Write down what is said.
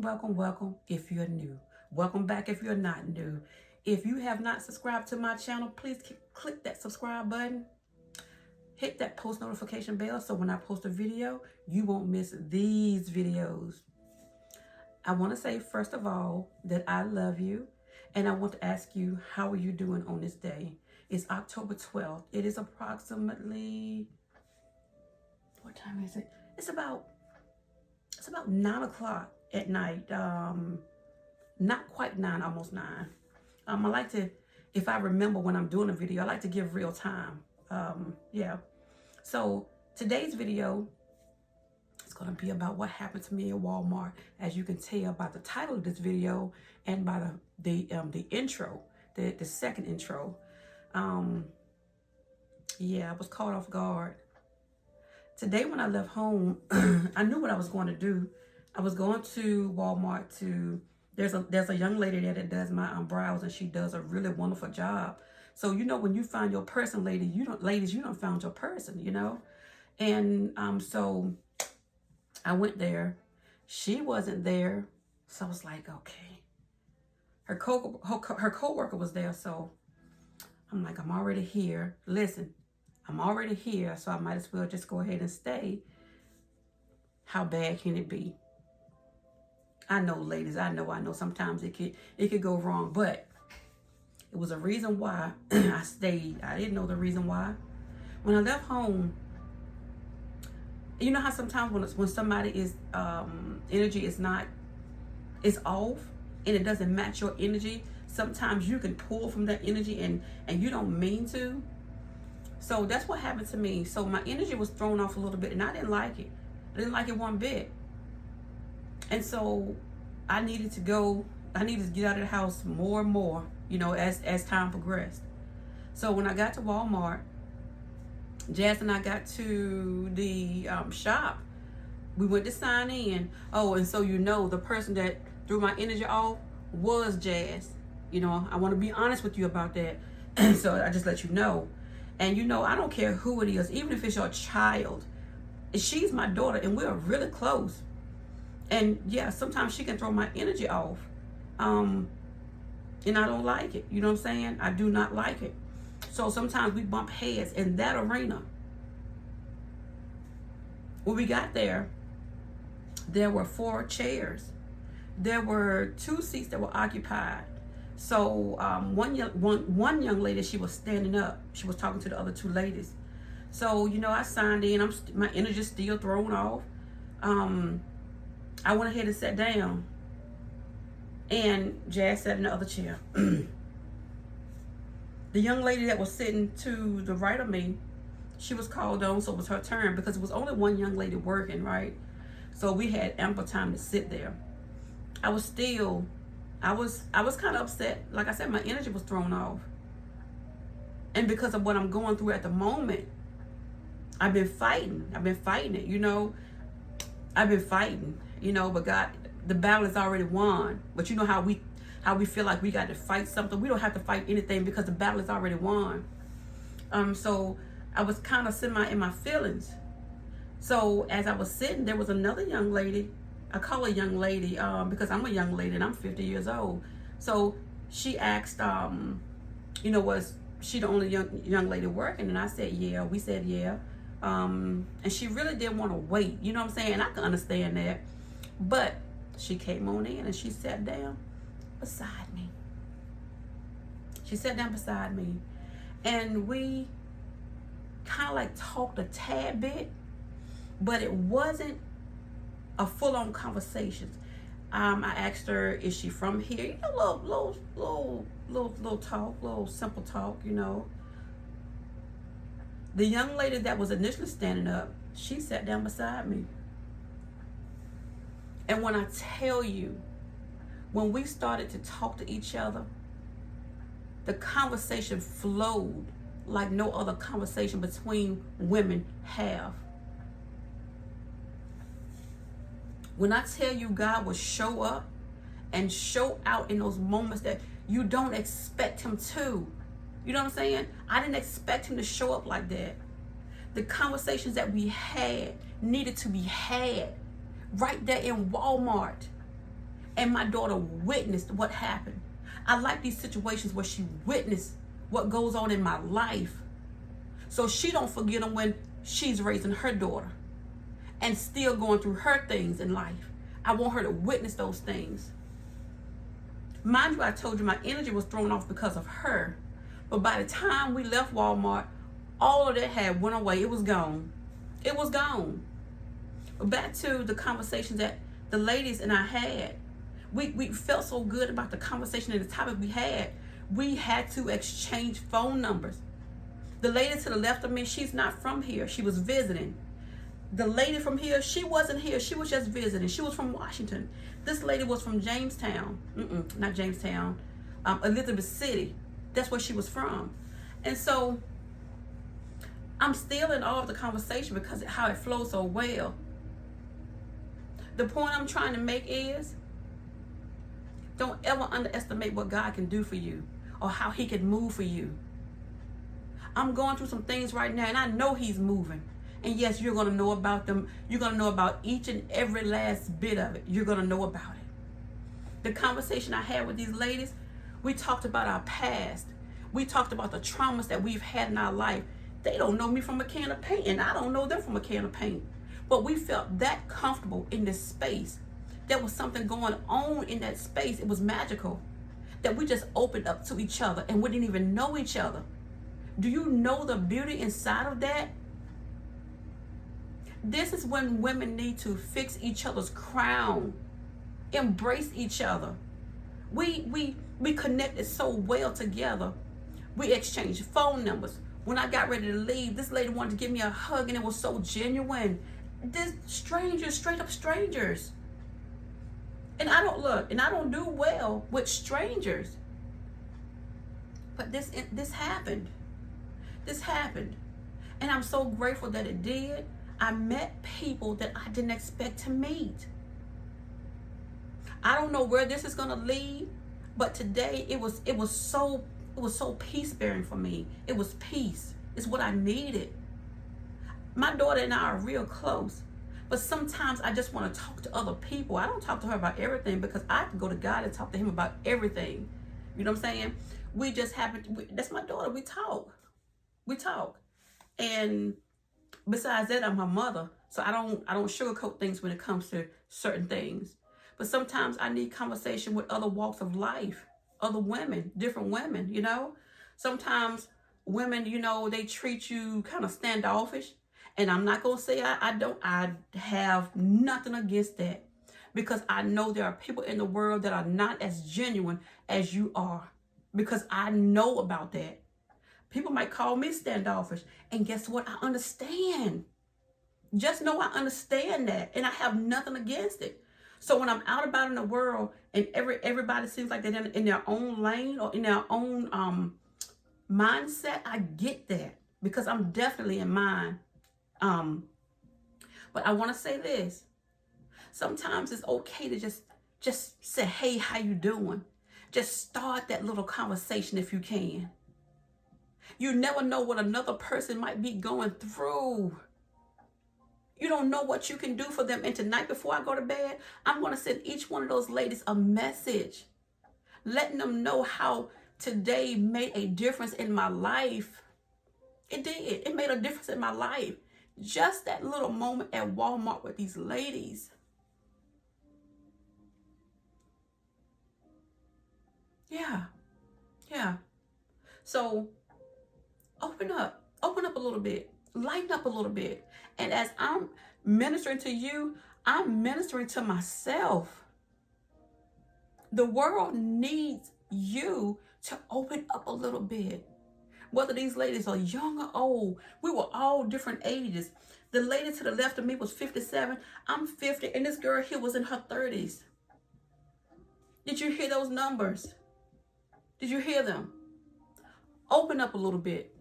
welcome if you're new. Welcome back if you're not new. If you have not subscribed to my channel, please click that subscribe button. Hit that post notification bell so when I post a video, you won't miss these videos. I want to say, first of all, that I love you. And I want to ask you, how are you doing on this day? It's October 12th. It is approximately, what time is it? It's about 9 o'clock at night. Not quite 9, almost 9. I like to, if I remember when I'm doing a video, I like to give real time. Yeah. So today's video is going to be about what happened to me at Walmart. As you can tell by the title of this video and by the intro, the second intro. Yeah, I was caught off guard. Today when I left home, I knew what I was going to do. I was going to Walmart to, there's a young lady there that does my brows, and she does a really wonderful job. So, you know, when you find your person, ladies, you don't found your person, you know? And so I went there. She wasn't there. So I was like, okay. Her co-worker was there. So I'm like, I'm already here. Listen, I'm already here, so I might as well just go ahead and stay. How bad can it be? I know, ladies, I know sometimes it could go wrong, but it was a reason why I stayed. I didn't know the reason why. When I left home, you know how sometimes when somebody is energy is off and it doesn't match your energy, sometimes you can pull from that energy and you don't mean to. So that's what happened to me. So my energy was thrown off a little bit and I didn't like it. I didn't like it one bit. And so I needed to get out of the house more and more, you know, as time progressed. So when I got to Walmart, Jazz and I got to the shop. We went to sign in. Oh, and so you know, the person that threw my energy off was Jazz. You know, I want to be honest with you about that. So I just let you know. And you know, I don't care who it is, even if it's your child. She's my daughter and we're really close. And yeah, sometimes she can throw my energy off. And I don't like it. You know what I'm saying? I do not like it. So sometimes we bump heads in that arena. When we got there were 4 chairs. There were 2 seats that were occupied. So one young lady, she was standing up. She was talking to the other 2 ladies. So, you know, I signed in. My energy's still thrown off. I went ahead and sat down. And Jazz sat in the other chair. The young lady that was sitting to the right of me, she was called on, so it was her turn because it was only one young lady working, right? So we had ample time to sit there. I was kind of upset. Like I said, my energy was thrown off. And because of what I'm going through at the moment, I've been fighting it, you know. I've been fighting, you know, but God, the battle is already won. But you know how we feel like we got to fight something. We don't have to fight anything because the battle is already won. So I was kind of in my feelings. So as I was sitting, there was another young lady. I call her young lady because I'm a young lady and I'm 50 years old. So she asked, you know, was she the only young lady working? And I said, yeah. We said, yeah. And she really didn't want to wait. You know what I'm saying? I can understand that. But she came on in and she sat down beside me. She sat down beside me. And we kind of like talked a tad bit. But it wasn't a full-on conversation. I asked her, is she from here? You know, little talk, little simple talk, you know. The young lady that was initially standing up, she sat down beside me. And when I tell you, when we started to talk to each other, the conversation flowed like no other conversation between women have. When I tell you God will show up and show out in those moments that you don't expect him to. You know what I'm saying? I didn't expect him to show up like that. The conversations that we had needed to be had right there in Walmart. And my daughter witnessed what happened. I like these situations where she witnessed what goes on in my life, so she don't forget them when she's raising her daughter and still going through her things in life. I want her to witness those things. Mind you, I told you my energy was thrown off because of her. But by the time we left Walmart, all of that had went away. It was gone. It was gone. But back to the conversations that the ladies and I had. We felt so good about the conversation and the topic we had. We had to exchange phone numbers. The lady to the left of me, she's not from here. She was visiting. The lady from here, she wasn't here. She was just visiting. She was from Washington. This lady was from Jamestown. Not Jamestown. Elizabeth City. That's where she was from. And so I'm still in awe of the conversation because of how it flows so well. The point I'm trying to make is, don't ever underestimate what God can do for you or how he can move for you. I'm going through some things right now and I know he's moving. And yes, you're going to know about them. You're going to know about each and every last bit of it. You're going to know about it. The conversation I had with these ladies, we talked about our past. We talked about the traumas that we've had in our life. They don't know me from a can of paint, and I don't know them from a can of paint. But we felt that comfortable in this space. There was something going on in that space. It was magical. That we just opened up to each other and we didn't even know each other. Do you know the beauty inside of that? This is when women need to fix each other's crown. Embrace each other. We connected so well together. We exchanged phone numbers. When I got ready to leave, this lady wanted to give me a hug and it was so genuine. This strangers, straight up strangers. And I don't do well with strangers. But this happened. This happened. And I'm so grateful that it did. I met people that I didn't expect to meet. I don't know where this is gonna lead, but today it was so peace-bearing for me. It was peace. It's what I needed. My daughter and I are real close, but sometimes I just want to talk to other people. I don't talk to her about everything because I have to go to God and talk to him about everything. You know what I'm saying? We just that's my daughter. We talk. And besides that, I'm her mother. So I don't sugarcoat things when it comes to certain things. But sometimes I need conversation with other walks of life, other women, different women, you know. Sometimes women, you know, they treat you kind of standoffish. And I'm not going to say I have nothing against that. Because I know there are people in the world that are not as genuine as you are. Because I know about that. People might call me standoffish. And guess what? I understand. Just know I understand that. And I have nothing against it. So when I'm out about in the world and everybody seems like they're in their own lane or in their own mindset, I get that. Because I'm definitely in mine. But I want to say this. Sometimes it's okay to just say, hey, how you doing? Just start that little conversation if you can. You never know what another person might be going through. You don't know what you can do for them. And tonight before I go to bed, I'm going to send each one of those ladies a message. Letting them know how today made a difference in my life. It did. It made a difference in my life. Just that little moment at Walmart with these ladies. Yeah. So open up a little bit, lighten up a little bit. And as I'm ministering to you, I'm ministering to myself. The world needs you to open up a little bit. Whether these ladies are young or old, we were all different ages. The lady to the left of me was 57. I'm 50, and this girl here was in her 30s. Did you hear those numbers? Did you hear them? Open up a little bit.